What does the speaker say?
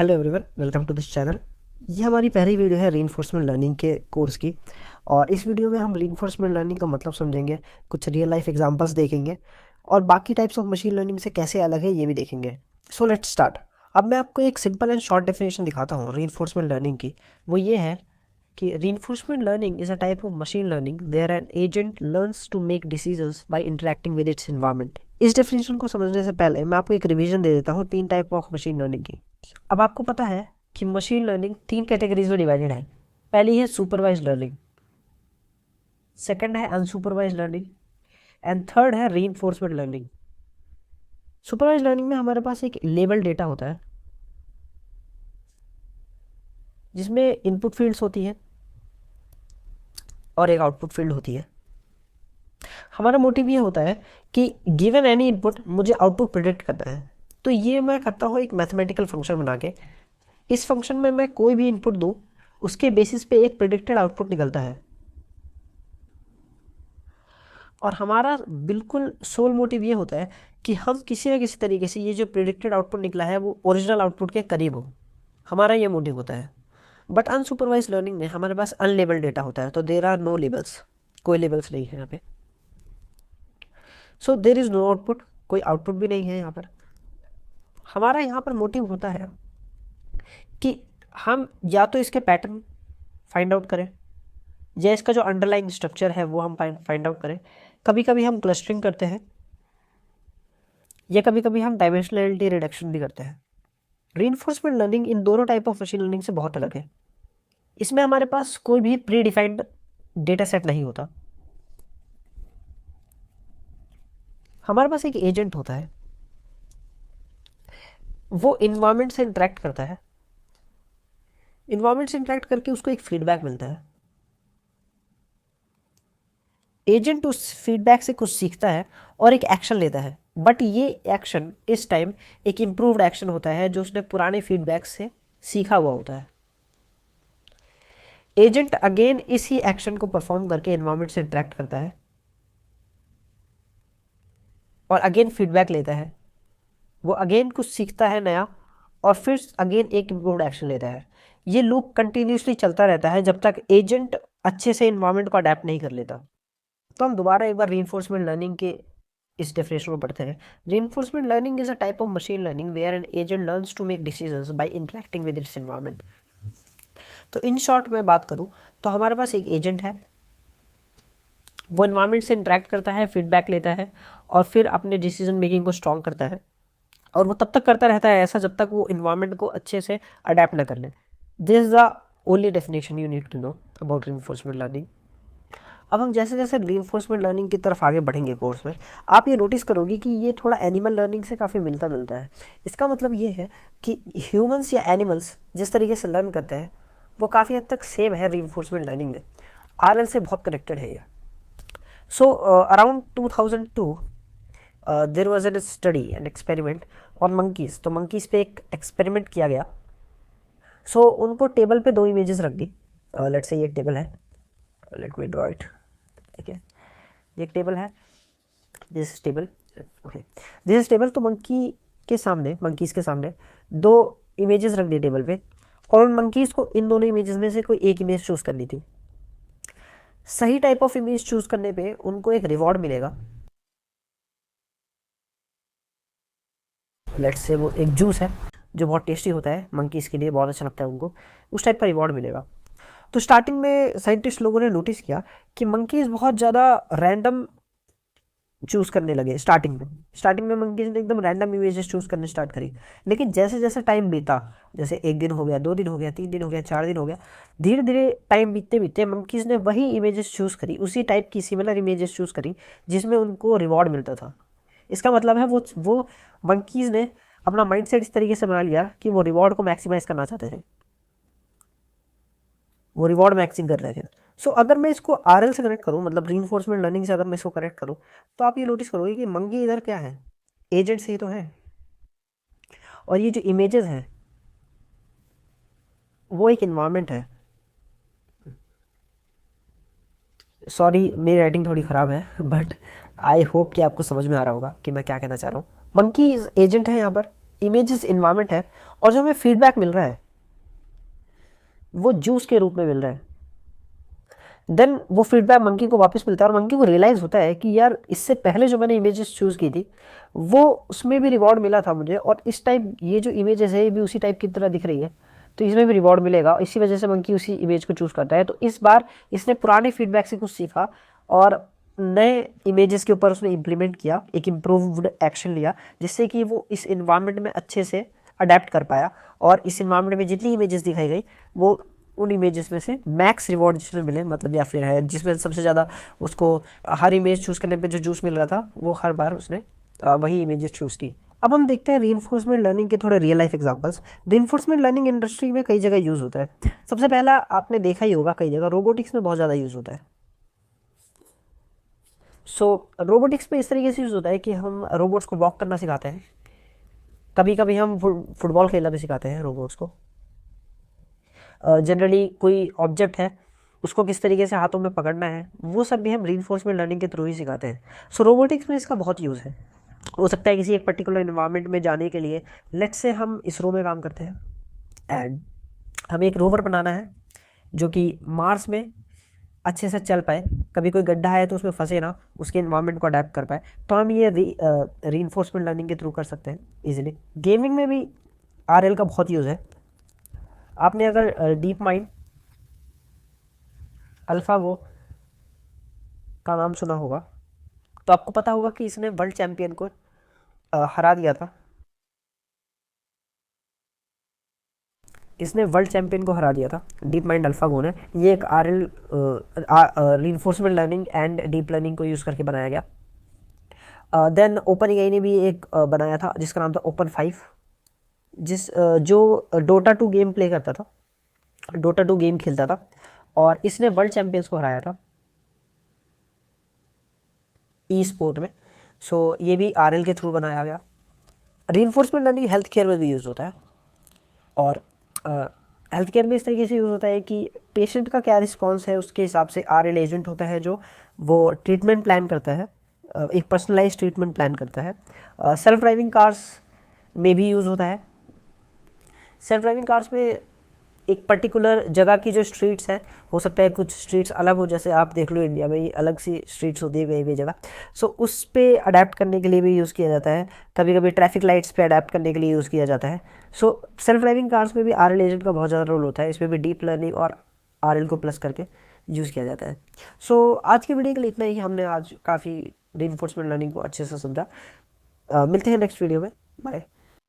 Hello everyone, welcome to this channel. ये हमारी पहली वीडियो है रीइंफोर्समेंट लर्निंग के कोर्स की। और इस वीडियो में हम रीइंफोर्समेंट लर्निंग का मतलब समझेंगे, कुछ रियल लाइफ एग्जांपल्स देखेंगे और बाकी टाइप्स ऑफ मशीन लर्निंग से कैसे अलग है ये भी देखेंगे। So let's start. अब मैं आपको एक सिंपल एंड शॉर्ट डेफिनेशन दिखाता हूँ रीइंफोर्समेंट लर्निंग की। वो ये है कि reinforcement learning is a type of machine learning where an agent learns to make decisions by interacting with its environment. इस डेफिनेशन को समझने से पहले मैं आपको एक रिवीजन दे देता हूँ तीन टाइप ऑफ मशीन लर्निंग की। अब आपको पता है कि मशीन लर्निंग तीन कैटेगरीज में डिवाइडेड है। पहली है सुपरवाइज लर्निंग, सेकंड है अनसुपरवाइज लर्निंग एंड थर्ड है रीइंफोर्समेंट लर्निंग। सुपरवाइज लर्निंग में हमारे पास एक लेबल डेटा होता है जिसमें इनपुट फील्ड्स होती है और एक आउटपुट फील्ड होती है। हमारा मोटिव ये होता है कि गिवन एनी इनपुट मुझे आउटपुट प्रिडिक्ट करना है। तो ये मैं करता हूँ एक मैथमेटिकल फंक्शन बना के। इस फंक्शन में मैं कोई भी इनपुट दूँ, उसके बेसिस पे एक प्रिडिक्टेड आउटपुट निकलता है। और हमारा बिल्कुल सोल मोटिव ये होता है कि हम किसी ना किसी तरीके से ये जो प्रिडिक्टेड आउटपुट निकला है वो ओरिजिनल आउटपुट के करीब हो। हमारा ये मोटिव होता है। बट अनसुपरवाइज लर्निंग में हमारे पास अनलेबल्ड डेटा होता है, तो देर आर नो लेबल्स, कोई लेबल्स नहीं है यहाँ पे। सो देर इज़ नो आउटपुट, कोई आउटपुट भी नहीं है यहाँ पर। हमारा यहाँ पर मोटिव होता है कि हम या तो इसके पैटर्न फाइंड आउट करें या इसका जो अंडरलाइंग स्ट्रक्चर है वो हम फाइंड आउट करें। कभी कभी हम क्लस्टरिंग करते हैं या कभी कभी हम डायमेंशनलिटी रिडक्शन भी करते हैं। रीइंफोर्समेंट लर्निंग इन दोनों टाइप ऑफ मशीन लर्निंग से बहुत अलग है। इसमें हमारे पास कोई भी प्री डिफाइंड डेटा सेट नहीं होता। हमारे पास एक एजेंट होता है, वो इन्वायरमेंट से इंटरेक्ट करता है। इन्वायरमेंट से इंटरेक्ट करके उसको एक फीडबैक मिलता है। एजेंट उस फीडबैक से कुछ सीखता है और एक एक्शन लेता है। बट ये एक्शन इस टाइम एक इम्प्रूव्ड एक्शन होता है जो उसने पुराने फीडबैक से सीखा हुआ होता है। एजेंट अगेन इसी एक्शन को परफॉर्म करके एनवायरनमेंट से इंटरेक्ट करता है और अगेन फीडबैक लेता है। वो अगेन कुछ सीखता है नया और फिर अगेन एक इम्प्रूव्ड एक्शन लेता है। ये लूप कंटिन्यूसली चलता रहता है जब तक एजेंट अच्छे से एनवायरनमेंट को अडेप्ट नहीं कर लेता। तो हम दोबारा एक बार रीइंफोर्समेंट लर्निंग के इस डेफिनेशन में पढ़ते हैं। Reinforcement learning is a type of machine learning where an agent learns to make decisions by interacting with its environment. तो इन शॉर्ट में बात करूं तो हमारे पास एक एजेंट है, वो एनवायरनमेंट से इंटरेक्ट करता है, फीडबैक लेता है और फिर अपने डिसीजन मेकिंग को स्ट्रॉन्ग करता है। और वो तब तक करता रहता है ऐसा जब तक वो इन्वायरमेंट को अच्छे से अडेप्ट ना कर ले। This is the only definition you need to know about reinforcement learning. अब हम जैसे जैसे रीइंफोर्समेंट लर्निंग की तरफ आगे बढ़ेंगे कोर्स में, आप ये नोटिस करोगे कि ये थोड़ा एनिमल लर्निंग से काफ़ी मिलता जुलता है। इसका मतलब ये है कि ह्यूमंस या एनिमल्स जिस तरीके से लर्न करते हैं वो काफ़ी हद तक सेम है रीइंफोर्समेंट लर्निंग में। आरएल से बहुत कनेक्टेड है ये। So around 2002 there was an study and experiment on monkeys. तो मंकीज़ पे एक एक्सपेरिमेंट किया गया। सो उनको टेबल पे दो इमेजेस रख दी। लेट्स से ये एक टेबल है, लेट मी ड्रॉ इट। ठीक है, ये एक टेबल है, this table, okay this table. तो मंकीज़ के सामने दो इमेजेस रख दी टेबल पे और उन मंकीज़ को इन दोनों इमेजेस में से कोई एक इमेज चूज़ करनी थी। सही टाइप ऑफ इमेज चूज़ करने पे उनको एक रिवॉर्ड मिलेगा। लेट्स से वो एक जूस है जो बहुत टेस्टी होता है, मंकीज़ के लिए बहुत अच्छा लगता है उनको, उस टाइप का रिवॉर्ड मिलेगा। तो स्टार्टिंग में साइंटिस्ट लोगों ने नोटिस किया कि मंकीज़ बहुत ज़्यादा रैंडम चूज़ करने लगे। स्टार्टिंग में मंकीज़ ने एकदम रैंडम इमेजेस चूज़ करने स्टार्ट करी। लेकिन जैसे जैसे टाइम बीता, जैसे एक दिन हो गया, 2 दिन हो गया, 3 दिन हो गया, 4 दिन हो गया, धीरे धीरे टाइम बीतते बीतते मंकीज़ ने वही इमेजेस चूज़ करी, उसी टाइप की सिमिलर इमेजेस चूज़ करी जिसमें उनको रिवॉर्ड मिलता था। इसका मतलब है वो मंकीज़ ने अपना माइंडसेट इस तरीके से बना लिया कि वो रिवॉर्ड को मैक्सिमाइज करना चाहते थे, वो रिवॉर्ड मैक्सिंग कर रहे थे। सो अगर मैं इसको आरएल से कनेक्ट करूँ, मतलब रीइंफोर्समेंट लर्निंग से अगर मैं इसको कनेक्ट करूँ, तो आप ये नोटिस करोगे कि मंकी इधर क्या है, एजेंट से ही तो है। और ये जो इमेजेस हैं वो एक इन्वायरमेंट है। सॉरी मेरी राइटिंग थोड़ी ख़राब है, बट आई होप कि आपको समझ में आ रहा होगा कि मैं क्या कहना चाह रहा हूँ। मंकी एजेंट है यहाँ पर, इमेजेस इन्वायरमेंट है और जो हमें फीडबैक मिल रहा है वो जूस के रूप में मिल रहा है। देन वो फीडबैक मंकी को वापस मिलता है और मंकी को रियलाइज़ होता है कि यार इससे पहले जो मैंने इमेजेस चूज़ की थी वो उसमें भी रिवॉर्ड मिला था मुझे, और इस टाइप ये जो इमेजेस है ये भी उसी टाइप की तरह दिख रही है, तो इसमें भी रिवॉर्ड मिलेगा। इसी वजह से मंकी उसी इमेज को चूज़ करता है। तो इस बार इसने पुराने फीडबैक से कुछ सीखा और नए इमेजेस के ऊपर उसने इम्प्लीमेंट किया, एक इम्प्रूव्ड एक्शन लिया, जिससे कि वो इस इन्वायरमेंट में अच्छे से अडेप्ट कर पाया। और इस इन्वायरमेंट में जितनी इमेजेस दिखाई गई वो उन इमेजेस में से मैक्स रिवॉर्ड जिसमें मिले, मतलब या फिर है जिसमें सबसे ज़्यादा उसको हर इमेज चूज़ करने पे जो जूस मिल रहा था वो हर बार उसने वही इमेजेस चूज़ की। अब हम देखते हैं रीइंफोर्समेंट लर्निंग के थोड़े real life examples. Reinforcement learning industry में कई जगह यूज़ होता है। सबसे पहला आपने देखा ही होगा, कई जगह रोबोटिक्स में बहुत ज़्यादा यूज़ होता है। सो रोबोटिक्स में इस तरीके से यूज़ होता है कि हम रोबोट्स को वॉक करना सिखाते हैं, कभी कभी हम फुटबॉल खेलना भी सिखाते हैं रोबोट्स को। जनरली कोई ऑब्जेक्ट है उसको किस तरीके से हाथों में पकड़ना है वो सब भी हम रीइंफोर्समेंट लर्निंग के थ्रू ही सिखाते हैं। सो रोबोटिक्स में इसका बहुत यूज़ है। हो सकता है किसी एक पर्टिकुलर इन्वायरमेंट में जाने के लिए, लेट्स से हम इसरो में काम करते हैं एंड हमें एक रोवर बनाना है जो कि मार्स में अच्छे से चल पाए, कभी कोई गड्ढा है तो उसमें फंसे ना, उसके इन्वायरमेंट को अडेप्ट कर पाए। तो हम ये रीइंफोर्समेंट लर्निंग के थ्रू कर सकते हैं इजीली। गेमिंग में भी आरएल का बहुत यूज़ है। आपने अगर डीप माइंड अल्फागो का नाम सुना होगा तो आपको पता होगा कि इसने वर्ल्ड चैंपियन को हरा दिया था। इसने वर्ल्ड चैंपियन को हरा दिया था डीप माइंड अल्फागो ने। ये एक R L reinforcement learning and deep learning को यूज़ करके बनाया गया। देन ओपन एआई ने भी एक बनाया था जिसका नाम था ओपन 5, जो डोटा 2 गेम प्ले करता था, डोटा 2 गेम खेलता था और इसने वर्ल्ड चैंपियंस को हराया था ई स्पोर्ट में। सो ये भी आरएल के थ्रू बनाया गया। रीइंफोर्समेंट लर्निंग हेल्थ केयर में भी यूज़ होता है और हेल्थ केयर में इस तरीके से यूज़ होता है कि पेशेंट का क्या रिस्पॉन्स है उसके हिसाब से आरएल एजेंट होता है जो वो ट्रीटमेंट प्लान करता है, एक पर्सनलाइज ट्रीटमेंट प्लान करता है। सेल्फ ड्राइविंग कार्स में भी यूज़ होता है। सेल्फ ड्राइविंग कार्स में एक पर्टिकुलर जगह की जो स्ट्रीट्स हैं, हो सकता है कुछ स्ट्रीट्स अलग हो, जैसे आप देख लो इंडिया में ही अलग सी स्ट्रीट्स होती है कहीं भी जगह। सो उस पे अडेप्ट करने के लिए भी यूज़ किया जाता है। कभी कभी ट्रैफिक लाइट्स पे अडेप्ट करने के लिए यूज़ किया जाता है। सो सेल्फ ड्राइविंग कार्स में भी आरएल एजेंट का बहुत ज़्यादा रोल होता है। इसमें भी डीप लर्निंग और आरएल को प्लस करके यूज़ किया जाता है। सो आज की वीडियो के लिए इतना ही। हमने आज काफ़ी रीइंफोर्समेंट लर्निंग को अच्छे से समझा। मिलते हैं नेक्स्ट वीडियो में। बाय।